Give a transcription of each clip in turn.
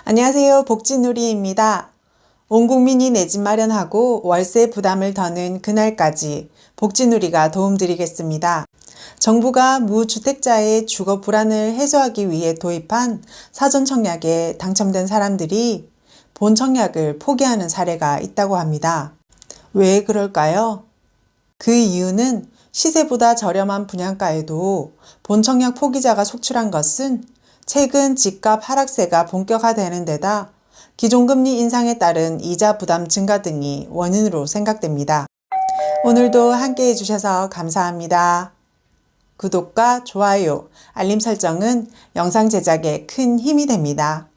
안녕하세요. 복지누리입니다. 온 국민이 내 집 마련하고 월세 부담을 더는 그날까지 복지누리가 도움드리겠습니다. 정부가 무주택자의 주거 불안을 해소하기 위해 도입한 사전청약에 당첨된 사람들이 본청약을 포기하는 사례가 있다고 합니다. 왜 그럴까요? 그 이유는 시세보다 저렴한 분양가에도 본청약 포기자가 속출한 것은 최근 집값 하락세가 본격화되는 데다 기존금리 인상에 따른 이자 부담 증가 등이 원인으로 생각됩니다. 오늘도 함께 해주셔서 감사합니다. 구독과 좋아요, 알림 설정은 영상 제작에 큰 힘이 됩니다.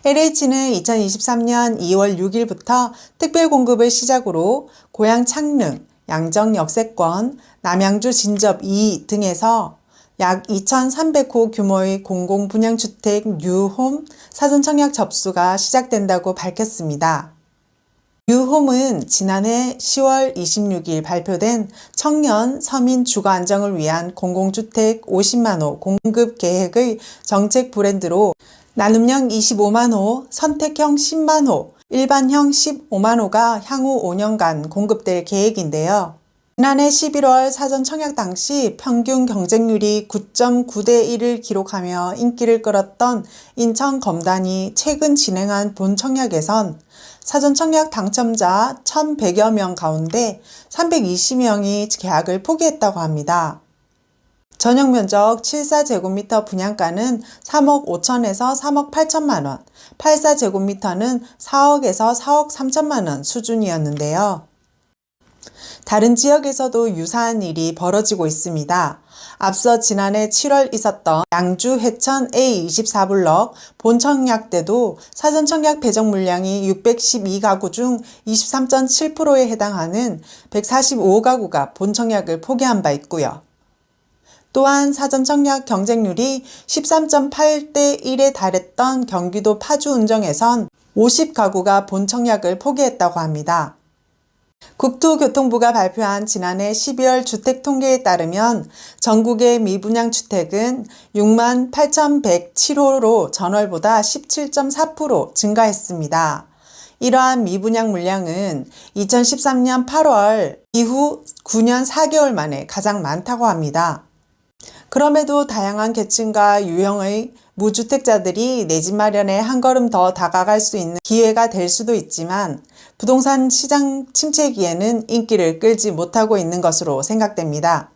LH는 2023년 2월 6일부터 특별 공급을 시작으로 고양 창릉, 양정 역세권, 남양주 진접 2 등에서 약 2,300호 규모의 공공분양주택 뉴홈 사전청약 접수가 시작된다고 밝혔습니다. 뉴홈은 지난해 10월 26일 발표된 청년 서민 주거 안정을 위한 공공주택 50만호 공급 계획의 정책 브랜드로 나눔형 25만호, 선택형 10만호, 일반형 15만호가 향후 5년간 공급될 계획인데요. 지난해 11월 사전 청약 당시 평균 경쟁률이 9.9대 1을 기록하며 인기를 끌었던 인천 검단이 최근 진행한 본 청약에선 사전 청약 당첨자 1,100여 명 가운데 320명이 계약을 포기했다고 합니다. 전용 면적 74제곱미터 분양가는 3억 5천에서 3억 8천만 원, 84제곱미터는 4억에서 4억 3천만 원 수준이었는데요. 다른 지역에서도 유사한 일이 벌어지고 있습니다. 앞서 지난해 7월 있었던 양주 해천 A24블럭 본청약 때도 사전청약 배정 물량이 612가구 중 23.7%에 해당하는 145가구가 본청약을 포기한 바 있고요. 또한 사전청약 경쟁률이 13.8대 1에 달했던 경기도 파주 운정에선 50가구가 본청약을 포기했다고 합니다. 국토교통부가 발표한 지난해 12월 주택통계에 따르면 전국의 미분양 주택은 68,107호로 전월보다 17.4% 증가했습니다. 이러한 미분양 물량은 2013년 8월 이후 9년 4개월 만에 가장 많다고 합니다. 그럼에도 다양한 계층과 유형의 무주택자들이 내 집 마련에 한 걸음 더 다가갈 수 있는 기회가 될 수도 있지만 부동산 시장 침체기에는 인기를 끌지 못하고 있는 것으로 생각됩니다.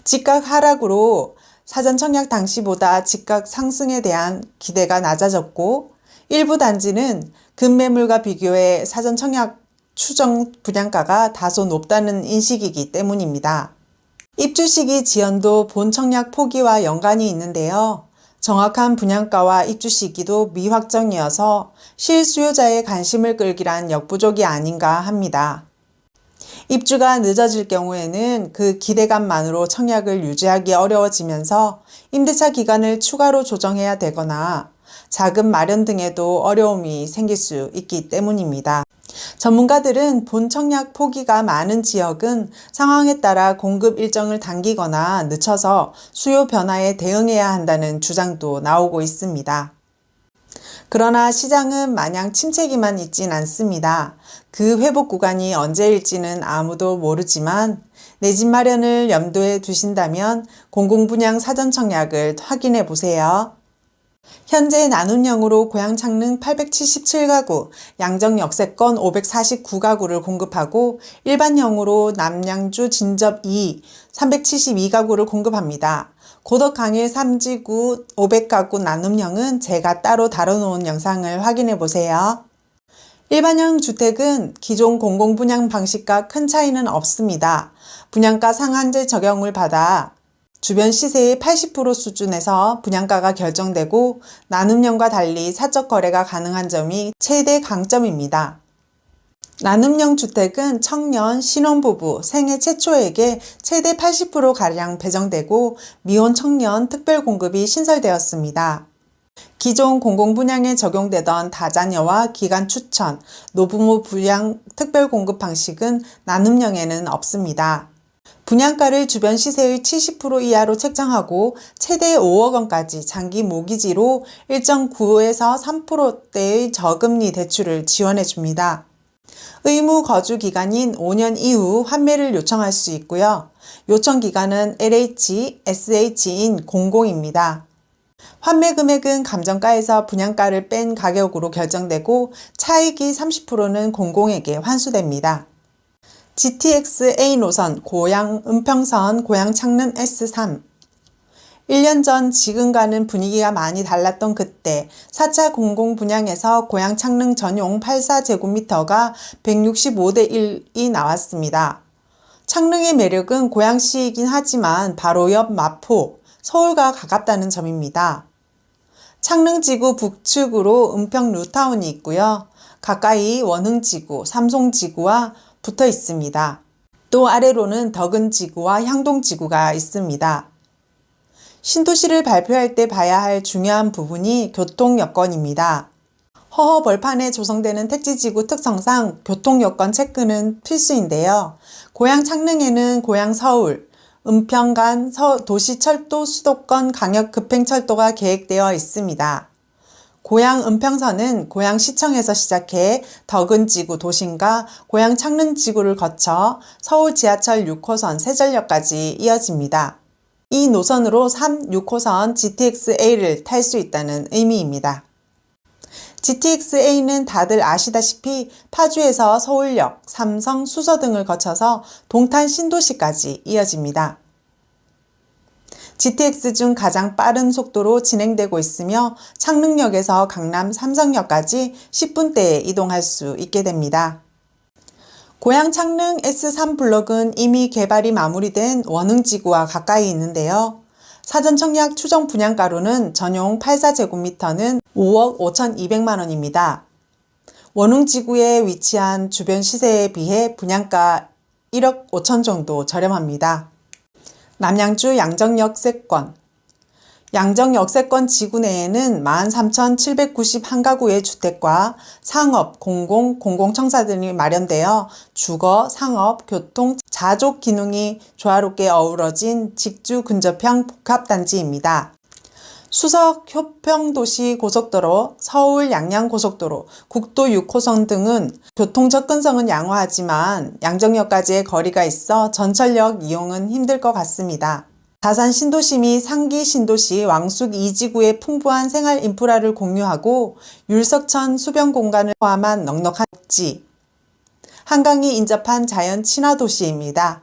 집값 하락으로 사전 청약 당시보다 집값 상승에 대한 기대가 낮아졌고 일부 단지는 급매물과 비교해 사전 청약 추정 분양가가 다소 높다는 인식이기 때문입니다. 입주 시기 지연도 본청약 포기와 연관이 있는데요. 정확한 분양가와 입주 시기도 미확정이어서 실수요자의 관심을 끌기란 역부족이 아닌가 합니다. 입주가 늦어질 경우에는 그 기대감만으로 청약을 유지하기 어려워지면서 임대차 기간을 추가로 조정해야 되거나 자금 마련 등에도 어려움이 생길 수 있기 때문입니다. 전문가들은 본청약 포기가 많은 지역은 상황에 따라 공급 일정을 당기거나 늦춰서 수요 변화에 대응해야 한다는 주장도 나오고 있습니다. 그러나 시장은 마냥 침체기만 있진 않습니다. 그 회복 구간이 언제일지는 아무도 모르지만 내 집 마련을 염두에 두신다면 공공분양 사전청약을 확인해 보세요. 현재 나눔형으로 고양 창릉 877가구, 양정 역세권 549가구를 공급하고 일반형으로 남양주 진접 2 372가구를 공급합니다. 고덕 강일 3지구 500가구 나눔형은 제가 따로 다뤄놓은 영상을 확인해 보세요. 일반형 주택은 기존 공공분양 방식과 큰 차이는 없습니다. 분양가 상한제 적용을 받아 주변 시세의 80% 수준에서 분양가가 결정되고 나눔형과 달리 사적 거래가 가능한 점이 최대 강점입니다. 나눔형 주택은 청년, 신혼부부, 생애 최초에게 최대 80%가량 배정되고 미혼 청년 특별 공급이 신설되었습니다. 기존 공공분양에 적용되던 다자녀와 기간 추천, 노부모 부양 특별 공급 방식은 나눔형에는 없습니다. 분양가를 주변 시세의 70% 이하로 책정하고 최대 5억 원까지 장기 모기지로 일정 9에서 3%대의 저금리 대출을 지원해 줍니다. 의무 거주 기간인 5년 이후 환매를 요청할 수 있고요. 요청 기간은 LH, SH인 00입니다. 환매 금액은 감정가에서 분양가를 뺀 가격으로 결정되고 차익이 30%는 공공에게 환수됩니다. GTX-A 노선 고양 은평선 고양 창릉 S3 1년 전 지금과는 분위기가 많이 달랐던 그때 4차 공공 분양에서 고양 창릉 전용 84제곱미터가 165대 1이 나왔습니다. 창릉의 매력은 고양시이긴 하지만 바로 옆 마포, 서울과 가깝다는 점입니다. 창릉지구 북측으로 은평 뉴타운이 있고요. 가까이 원흥지구, 삼송지구와 붙어 있습니다. 또 아래로는 덕은지구와 향동지구가 있습니다. 신도시를 발표할 때 봐야 할 중요한 부분이 교통여건입니다. 허허벌판에 조성되는 택지지구 특성상 교통여건 체크는 필수인데요. 고양 창릉에는 고양 서울, 은평 간 도시철도 수도권 강역급행철도가 계획되어 있습니다. 고양 은평선은 고양시청에서 시작해 덕은지구 도심과 고양 창릉지구를 거쳐 서울 지하철 6호선 세전역까지 이어집니다. 이 노선으로 3, 6호선 GTX-A를 탈 수 있다는 의미입니다. GTX-A는 다들 아시다시피 파주에서 서울역, 삼성, 수서 등을 거쳐서 동탄 신도시까지 이어집니다. GTX 중 가장 빠른 속도로 진행되고 있으며 창릉역에서 강남 삼성역까지 10분대에 이동할 수 있게 됩니다. 고양 창릉 S3 블록은 이미 개발이 마무리된 원흥지구와 가까이 있는데요. 사전 청약 추정 분양가로는 전용 84제곱미터는 5억 5,200만 원입니다. 원흥지구에 위치한 주변 시세에 비해 분양가 1억 5천 정도 저렴합니다. 남양주 양정역세권 양정역세권 지구 내에는 13,791가구의 주택과 상업, 공공, 공공청사 등이 마련되어 주거, 상업, 교통, 자족 기능이 조화롭게 어우러진 직주 근접형 복합단지입니다. 수석 효평도시 고속도로, 서울 양양고속도로, 국도 6호선 등은 교통 접근성은 양호하지만 양정역까지의 거리가 있어 전철역 이용은 힘들 것 같습니다. 다산 신도시 및 상기 신도시 왕숙 2지구의 풍부한 생활 인프라를 공유하고 율석천 수변 공간을 포함한 넉넉한 녹지, 한강이 인접한 자연 친화 도시입니다.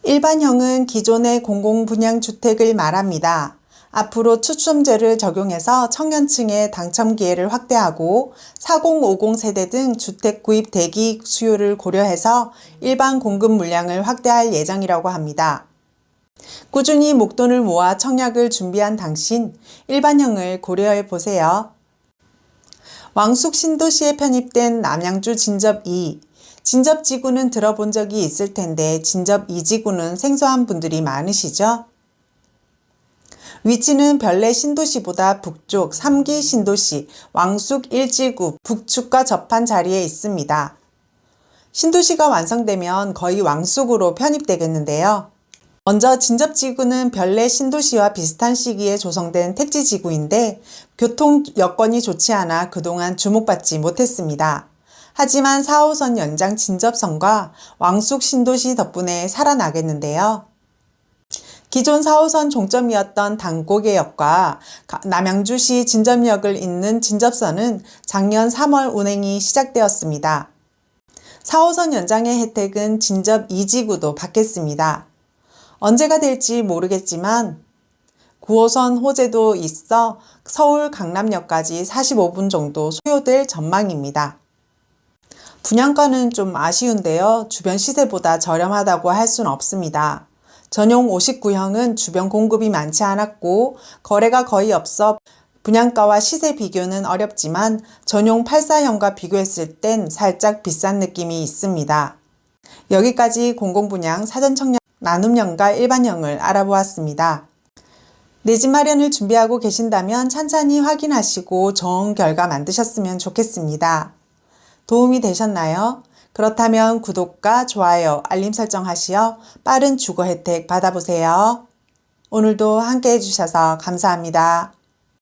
일반형은 기존의 공공분양주택을 말합니다. 앞으로 추첨제를 적용해서 청년층의 당첨 기회를 확대하고 4050 세대 등 주택 구입 대기 수요를 고려해서 일반 공급 물량을 확대할 예정이라고 합니다. 꾸준히 목돈을 모아 청약을 준비한 당신, 일반형을 고려해 보세요. 왕숙 신도시에 편입된 남양주 진접2, 진접지구는 들어본 적이 있을 텐데 진접2지구는 생소한 분들이 많으시죠? 위치는 별내 신도시보다 북쪽 3기 신도시 왕숙 1지구 북측과 접한 자리에 있습니다. 신도시가 완성되면 거의 왕숙으로 편입되겠는데요. 먼저 진접지구는 별내 신도시와 비슷한 시기에 조성된 택지지구인데 교통 여건이 좋지 않아 그동안 주목받지 못했습니다. 하지만 4호선 연장 진접선과 왕숙 신도시 덕분에 살아나겠는데요. 기존 4호선 종점이었던 당고개역과 남양주시 진접역을 잇는 진접선은 작년 3월 운행이 시작되었습니다. 4호선 연장의 혜택은 진접 2지구도 받겠습니다. 언제가 될지 모르겠지만 9호선 호재도 있어 서울 강남역까지 45분 정도 소요될 전망입니다. 분양가는 좀 아쉬운데요. 주변 시세보다 저렴하다고 할 수는 없습니다. 전용 59형은 주변 공급이 많지 않았고 거래가 거의 없어 분양가와 시세 비교는 어렵지만 전용 84형과 비교했을 땐 살짝 비싼 느낌이 있습니다. 여기까지 공공분양 사전청약 나눔형과 일반형을 알아보았습니다. 내 집 마련을 준비하고 계신다면 찬찬히 확인하시고 좋은 결과 만드셨으면 좋겠습니다. 도움이 되셨나요? 그렇다면 구독과 좋아요, 알림 설정 하시어 빠른 주거 혜택 받아보세요. 오늘도 함께 해주셔서 감사합니다.